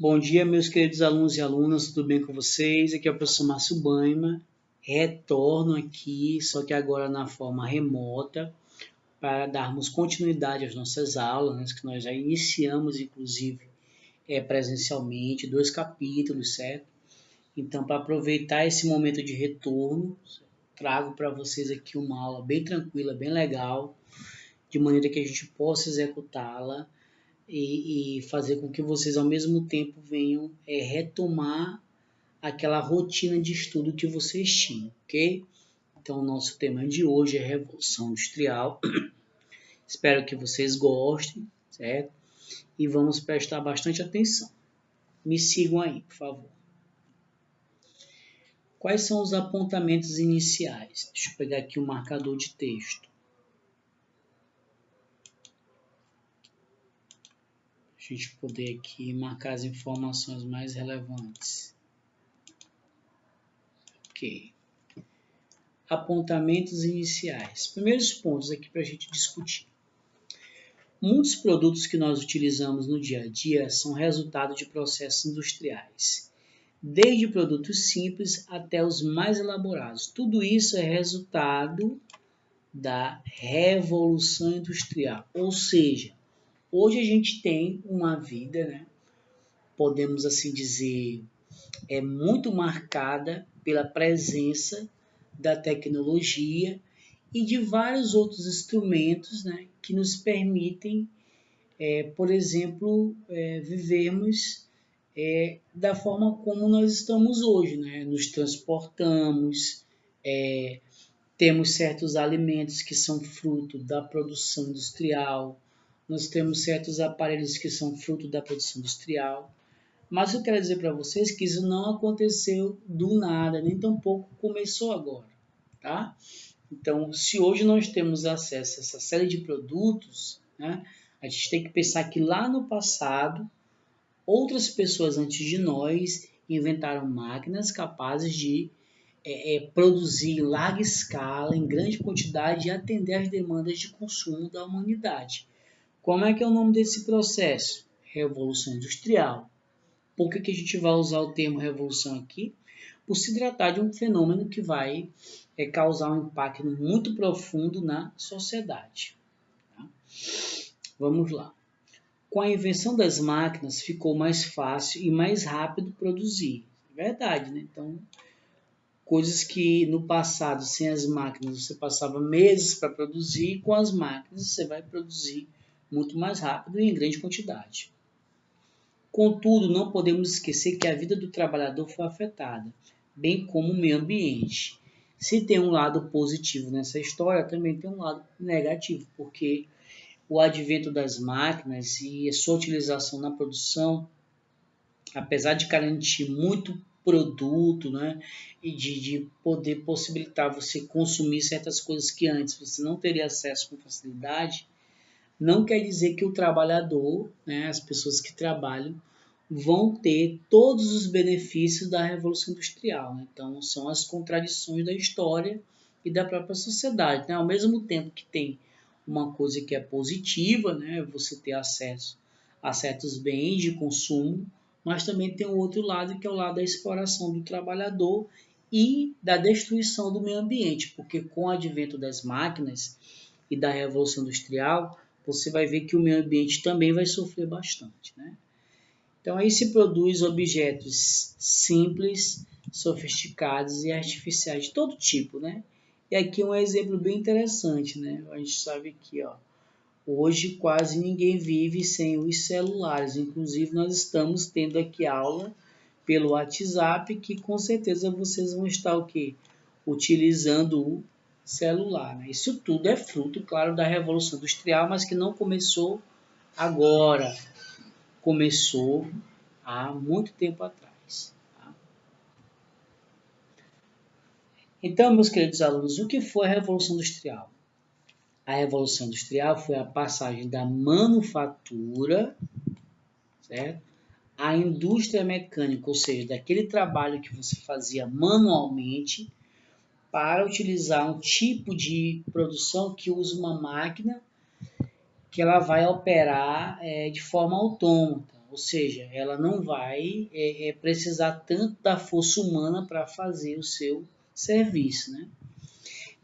Bom dia, meus queridos alunos e alunas, tudo bem com vocês? Aqui é o professor Márcio Baima. Retorno aqui, só que agora na forma remota, para darmos continuidade às nossas aulas, né, que nós já iniciamos, inclusive, presencialmente, 2 capítulos, certo? Então, para aproveitar esse momento de retorno, trago para vocês aqui uma aula bem tranquila, bem legal, de maneira que a gente possa executá-la e fazer com que vocês, ao mesmo tempo, venham retomar aquela rotina de estudo que vocês tinham, ok? Então, o nosso tema de hoje é Revolução Industrial. Espero que vocês gostem, certo? E vamos prestar bastante atenção. Me sigam aí, por favor. Quais são os apontamentos iniciais? Deixa eu pegar aqui o marcador de texto. Para a gente poder aqui marcar as informações mais relevantes. Ok. Apontamentos iniciais. Primeiros pontos aqui para a gente discutir. Muitos produtos que nós utilizamos no dia a dia são resultado de processos industriais, desde produtos simples até os mais elaborados. Tudo isso é resultado da Revolução Industrial, ou seja, hoje a gente tem uma vida, né, podemos assim dizer, muito marcada pela presença da tecnologia e de vários outros instrumentos, né, que nos permitem, por exemplo, vivermos da forma como nós estamos hoje, né? Nos transportamos, temos certos alimentos que são fruto da produção industrial, nós temos certos aparelhos que são fruto da produção industrial, mas eu quero dizer para vocês que isso não aconteceu do nada, nem tampouco começou agora, tá? Então, se hoje nós temos acesso a essa série de produtos, né, a gente tem que pensar que lá no passado, outras pessoas antes de nós inventaram máquinas capazes de produzir em larga escala, em grande quantidade e atender às demandas de consumo da humanidade. Como é que é o nome desse processo? Revolução Industrial. Por que a gente vai usar o termo revolução aqui? Por se tratar de um fenômeno que vai causar um impacto muito profundo na sociedade. Tá? Vamos lá. Com a invenção das máquinas, ficou mais fácil e mais rápido produzir. Verdade, né? Então, coisas que no passado, sem as máquinas, você passava meses para produzir, com as máquinas você vai produzir muito mais rápido e em grande quantidade. Contudo, não podemos esquecer que a vida do trabalhador foi afetada, bem como o meio ambiente. Se tem um lado positivo nessa história, também tem um lado negativo, porque o advento das máquinas e a sua utilização na produção, apesar de garantir muito produto, né, e de poder possibilitar você consumir certas coisas que antes você não teria acesso com facilidade, não quer dizer que o trabalhador, né, as pessoas que trabalham, vão ter todos os benefícios da Revolução Industrial. Né? Então, são as contradições da história e da própria sociedade. Né? Ao mesmo tempo que tem uma coisa que é positiva, né, você ter acesso a certos bens de consumo, mas também tem o outro lado, que é o lado da exploração do trabalhador e da destruição do meio ambiente, porque com o advento das máquinas e da Revolução Industrial, você vai ver que o meio ambiente também vai sofrer bastante, né? Então, aí se produz objetos simples, sofisticados e artificiais de todo tipo, né? E aqui um exemplo bem interessante, né? A gente sabe que, hoje quase ninguém vive sem os celulares. Inclusive, nós estamos tendo aqui aula pelo WhatsApp, que com certeza vocês vão estar o quê? Utilizando o celular. Né? Isso tudo é fruto, claro, da Revolução Industrial, mas que não começou agora. Começou há muito tempo atrás. Tá? Então, meus queridos alunos, o que foi a Revolução Industrial? A Revolução Industrial foi a passagem da manufatura, certo? À indústria mecânica, ou seja, daquele trabalho que você fazia manualmente para utilizar um tipo de produção que usa uma máquina que ela vai operar de forma autônoma, ou seja, ela não vai precisar tanto da força humana para fazer o seu serviço, né?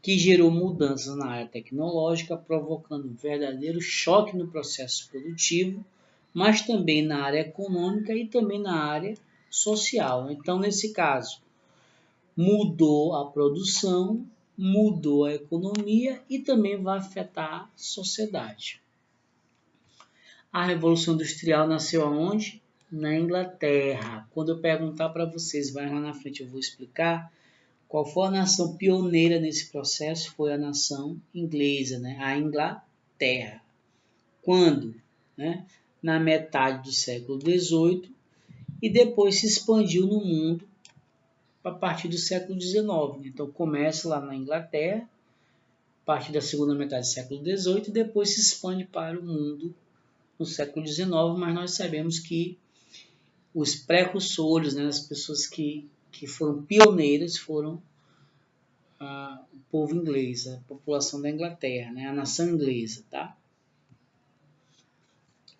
Que gerou mudanças na área tecnológica, provocando um verdadeiro choque no processo produtivo, mas também na área econômica e também na área social. Então, nesse caso, mudou a produção, mudou a economia e também vai afetar a sociedade. A Revolução Industrial nasceu aonde? Na Inglaterra. Quando eu perguntar para vocês, vai lá na frente, eu vou explicar qual foi a nação pioneira nesse processo. Foi a nação inglesa, né? A Inglaterra. Quando? Né? Na metade do século XVIII e depois se expandiu no mundo a partir do século XIX. Então começa lá na Inglaterra, a partir da segunda metade do século XVIII e depois se expande para o mundo no século XIX, mas nós sabemos que os precursores, né, as pessoas que foram pioneiras foram o povo inglês, a população da Inglaterra, né, a nação inglesa, tá?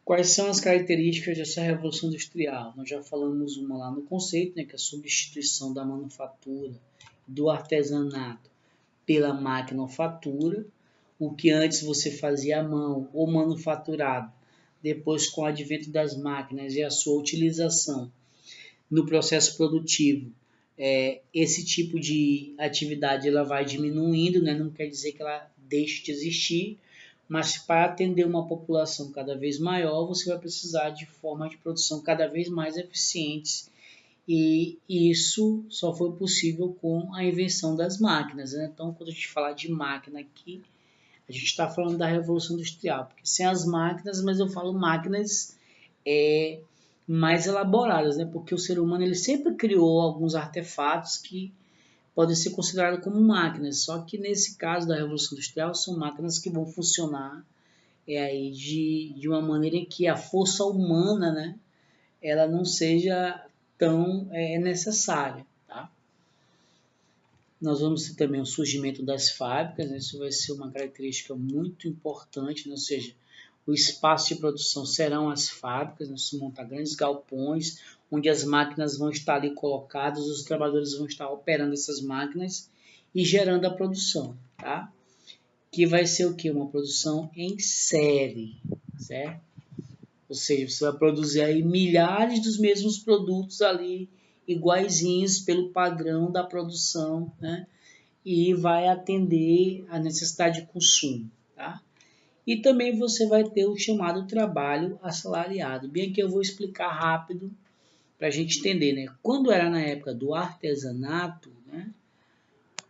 Quais são as características dessa Revolução Industrial? Nós já falamos uma lá no conceito, né, que é a substituição da manufatura, do artesanato pela maquinofatura, o que antes você fazia à mão ou manufaturado, depois com o advento das máquinas e a sua utilização no processo produtivo, esse tipo de atividade ela vai diminuindo, né? Não quer dizer que ela deixe de existir, mas para atender uma população cada vez maior, você vai precisar de formas de produção cada vez mais eficientes, e isso só foi possível com a invenção das máquinas, né? Então, quando a gente fala de máquina aqui, a gente está falando da Revolução Industrial, porque sem as máquinas, mas eu falo máquinas mais elaboradas, né? Porque o ser humano ele sempre criou alguns artefatos que podem ser considerados como máquinas, só que nesse caso da Revolução Industrial são máquinas que vão funcionar aí de uma maneira que a força humana, né, ela não seja tão necessária, tá? Nós vamos ter também o surgimento das fábricas, né? Isso vai ser uma característica muito importante, né? Ou seja, o espaço de produção serão as fábricas, né? Se montar grandes galpões, onde as máquinas vão estar ali colocadas, os trabalhadores vão estar operando essas máquinas e gerando a produção, tá? Que vai ser o quê? Uma produção em série, certo? Ou seja, você vai produzir aí milhares dos mesmos produtos ali, iguaizinhos pelo padrão da produção, né? E vai atender a necessidade de consumo, tá? E também você vai ter o chamado trabalho assalariado. Bem que eu vou explicar rápido para a gente entender, né? Quando era na época do artesanato, né?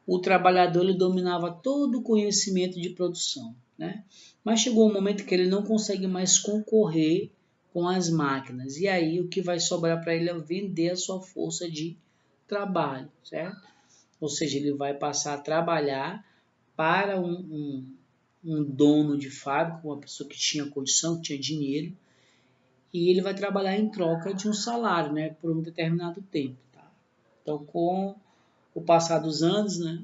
O trabalhador ele dominava todo o conhecimento de produção, né? Mas chegou um momento que ele não consegue mais concorrer com as máquinas. E aí o que vai sobrar para ele é vender a sua força de trabalho, certo? Ou seja, ele vai passar a trabalhar para um dono de fábrica, uma pessoa que tinha condição, que tinha dinheiro, e ele vai trabalhar em troca de um salário, né, por um determinado tempo. Tá? Então, com o passar dos anos, né,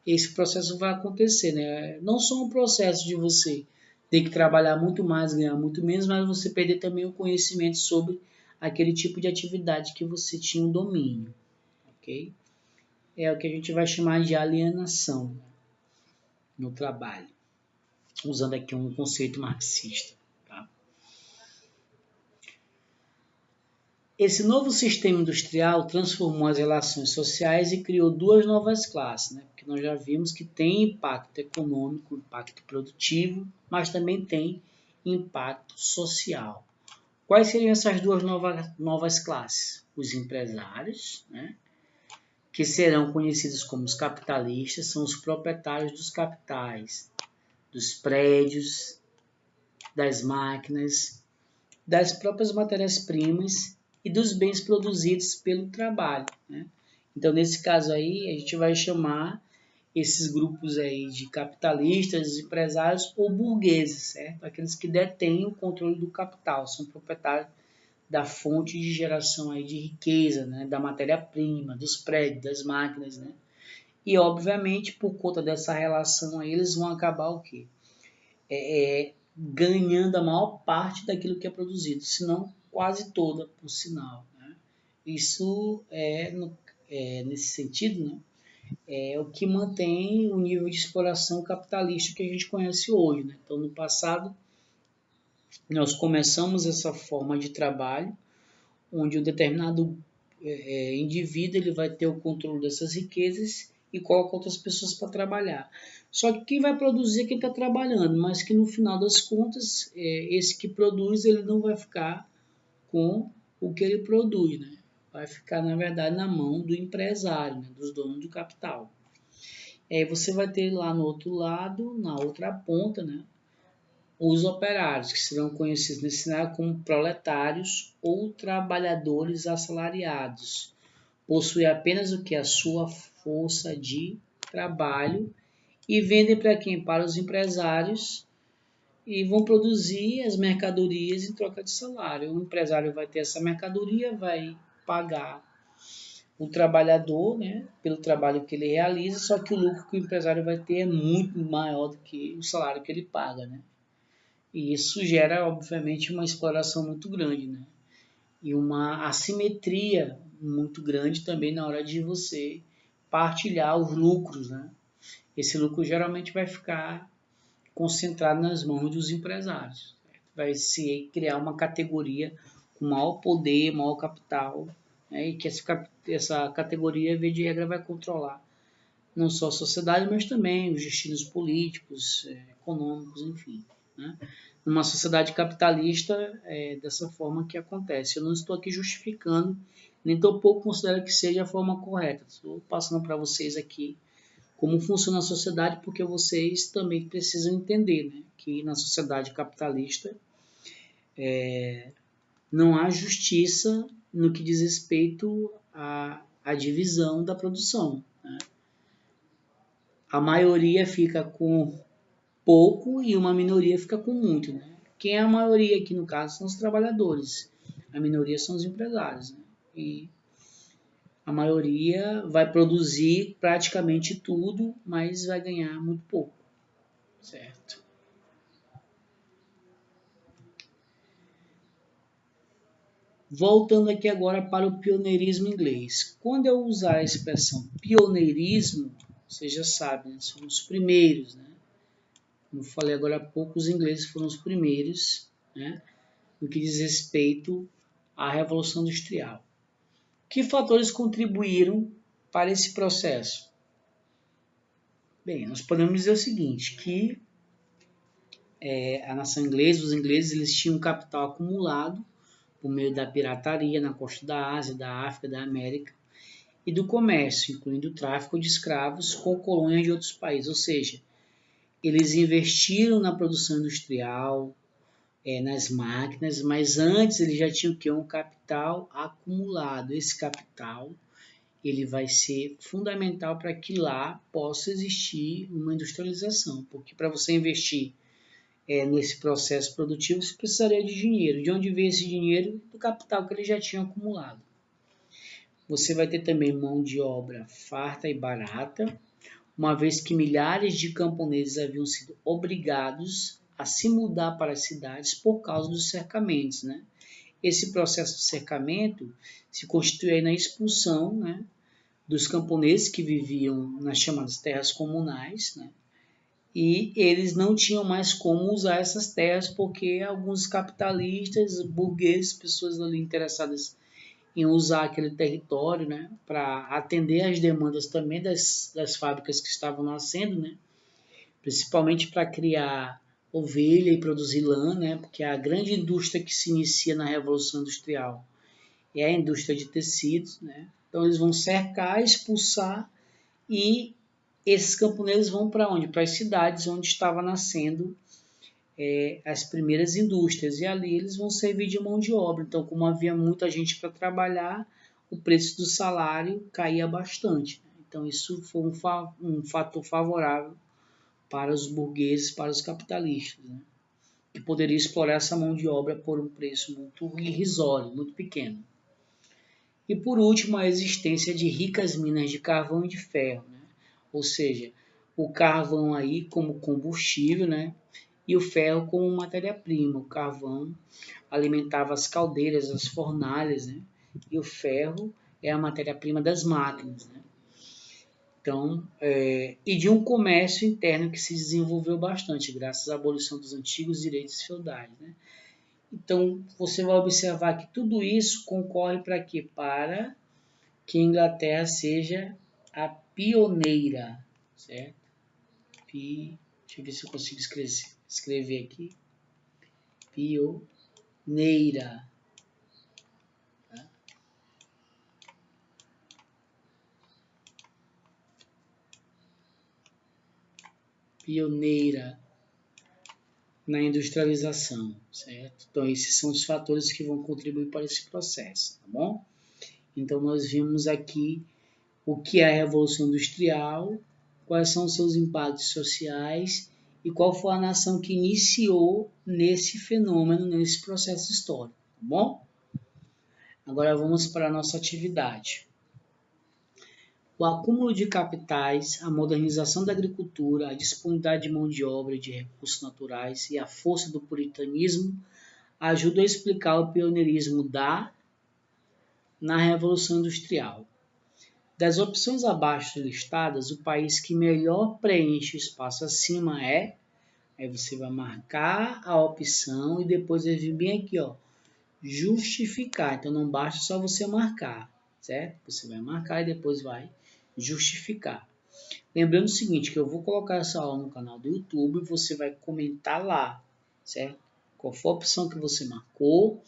esse processo vai acontecer. Né? Não só um processo de você ter que trabalhar muito mais, ganhar muito menos, mas você perder também o conhecimento sobre aquele tipo de atividade que você tinha um domínio. Ok? É o que a gente vai chamar de alienação no trabalho, usando aqui um conceito marxista. Tá? Esse novo sistema industrial transformou as relações sociais e criou duas novas classes, né? Porque nós já vimos que tem impacto econômico, impacto produtivo, mas também tem impacto social. Quais seriam essas duas novas classes? Os empresários, né? Que serão conhecidos como os capitalistas, são os proprietários dos capitais, dos prédios, das máquinas, das próprias matérias-primas e dos bens produzidos pelo trabalho. Né? Então, nesse caso aí, a gente vai chamar esses grupos aí de capitalistas, empresários ou burgueses, certo? Aqueles que detêm o controle do capital, são proprietários da fonte de geração aí de riqueza, né? Da matéria-prima, dos prédios, das máquinas, né? E, obviamente, por conta dessa relação aí, eles vão acabar o quê? Ganhando a maior parte daquilo que é produzido, se não quase toda, por sinal, né? Isso nesse sentido, né? É o que mantém o nível de exploração capitalista que a gente conhece hoje, né? Então, no passado, nós começamos essa forma de trabalho, onde um determinado indivíduo ele vai ter o controle dessas riquezas e coloca outras pessoas para trabalhar. Só que quem vai produzir é quem está trabalhando, mas que no final das contas, esse que produz ele não vai ficar com o que ele produz, né? Vai ficar, na verdade, na mão do empresário, né? Dos donos do capital. Aí você vai ter lá no outro lado, na outra ponta, né? Os operários, que serão conhecidos nesse cenário como proletários ou trabalhadores assalariados. Possuem apenas o que? A sua força de trabalho e vendem para quem? Para os empresários e vão produzir as mercadorias em troca de salário. O empresário vai ter essa mercadoria, vai pagar o trabalhador, né, pelo trabalho que ele realiza, só que o lucro que o empresário vai ter é muito maior do que o salário que ele paga, né? E isso gera, obviamente, uma exploração muito grande, né? E uma assimetria muito grande também na hora de você partilhar os lucros, né? Esse lucro geralmente vai ficar concentrado nas mãos dos empresários. Vai se criar uma categoria com maior poder, maior capital, né? E que essa categoria, via de regra, vai controlar não só a sociedade, mas também os destinos políticos, econômicos, enfim, né? Numa sociedade capitalista, dessa forma que acontece. Eu não estou aqui justificando, nem tampouco considero que seja a forma correta. Estou passando para vocês aqui como funciona a sociedade, porque vocês também precisam entender, né, que na sociedade capitalista não há justiça no que diz respeito à divisão da produção, né? A maioria fica com pouco e uma minoria fica com muito, né? Quem é a maioria aqui no caso são os trabalhadores, a minoria são os empresários, né? E a maioria vai produzir praticamente tudo, mas vai ganhar muito pouco, certo? Voltando aqui agora para o pioneirismo inglês. Quando eu usar a expressão pioneirismo, você já sabe, né? São os primeiros, né? Como eu falei agora há pouco, os ingleses foram os primeiros, né, no que diz respeito à Revolução Industrial. Que fatores contribuíram para esse processo? Bem, nós podemos dizer o seguinte, que a nação inglesa, os ingleses, eles tinham capital acumulado por meio da pirataria na costa da Ásia, da África, da América e do comércio, incluindo o tráfico de escravos com colônias de outros países, ou seja, eles investiram na produção industrial, nas máquinas, mas antes eles já tinham que um capital acumulado. Esse capital ele vai ser fundamental para que lá possa existir uma industrialização, porque para você investir nesse processo produtivo você precisaria de dinheiro. De onde veio esse dinheiro? Do capital que eles já tinham acumulado. Você vai ter também mão de obra farta e barata, uma vez que milhares de camponeses haviam sido obrigados a se mudar para as cidades por causa dos cercamentos, né? Esse processo de cercamento se constitui na expulsão, né, dos camponeses que viviam nas chamadas terras comunais, né? E eles não tinham mais como usar essas terras porque alguns capitalistas, burgueses, pessoas ali interessadas em usar aquele território, né, para atender às demandas também das fábricas que estavam nascendo, né, principalmente para criar ovelha e produzir lã, né, porque a grande indústria que se inicia na Revolução Industrial é a indústria de tecidos, né. Então eles vão cercar, expulsar e esses camponeses vão para onde? Para as cidades onde estava nascendo as primeiras indústrias, e ali eles vão servir de mão de obra. Então, como havia muita gente para trabalhar, o preço do salário caía bastante. Então, isso foi um fator favorável para os burgueses, para os capitalistas, né, que poderiam explorar essa mão de obra por um preço muito irrisório, muito pequeno. E, por último, a existência de ricas minas de carvão e de ferro, né? Ou seja, o carvão aí como combustível, né, e o ferro como matéria-prima. O carvão alimentava as caldeiras, as fornalhas, né? E o ferro é a matéria-prima das máquinas, né? Então, e de um comércio interno que se desenvolveu bastante, graças à abolição dos antigos direitos feudais, né? Então, você vai observar que tudo isso concorre para quê? Para que a Inglaterra seja a pioneira, certo? Deixa eu ver se eu consigo escrever aqui. Pioneira. Tá? Pioneira na industrialização, certo? Então, esses são os fatores que vão contribuir para esse processo, tá bom? Então, nós vimos aqui o que é a Revolução Industrial, quais são os seus impactos sociais e qual foi a nação que iniciou nesse fenômeno, nesse processo histórico, tá bom? Agora vamos para a nossa atividade. O acúmulo de capitais, a modernização da agricultura, a disponibilidade de mão de obra e de recursos naturais e a força do puritanismo ajudam a explicar o pioneirismo na Revolução Industrial. Das opções abaixo listadas, o país que melhor preenche o espaço acima aí você vai marcar a opção e depois vai vir bem aqui, ó, justificar. Então não basta só você marcar, certo? Você vai marcar e depois vai justificar. Lembrando o seguinte, que eu vou colocar essa aula no canal do YouTube e você vai comentar lá, certo? Qual foi a opção que você marcou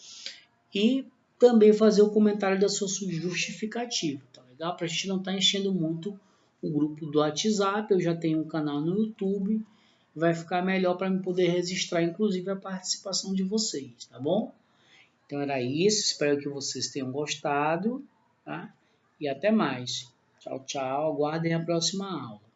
e também fazer o comentário da sua justificativa, tá legal? Para a gente não estar enchendo muito o grupo do WhatsApp, eu já tenho um canal no YouTube, vai ficar melhor para eu poder registrar, inclusive, a participação de vocês, tá bom? Então era isso, espero que vocês tenham gostado, tá? E até mais. Tchau, tchau, aguardem a próxima aula.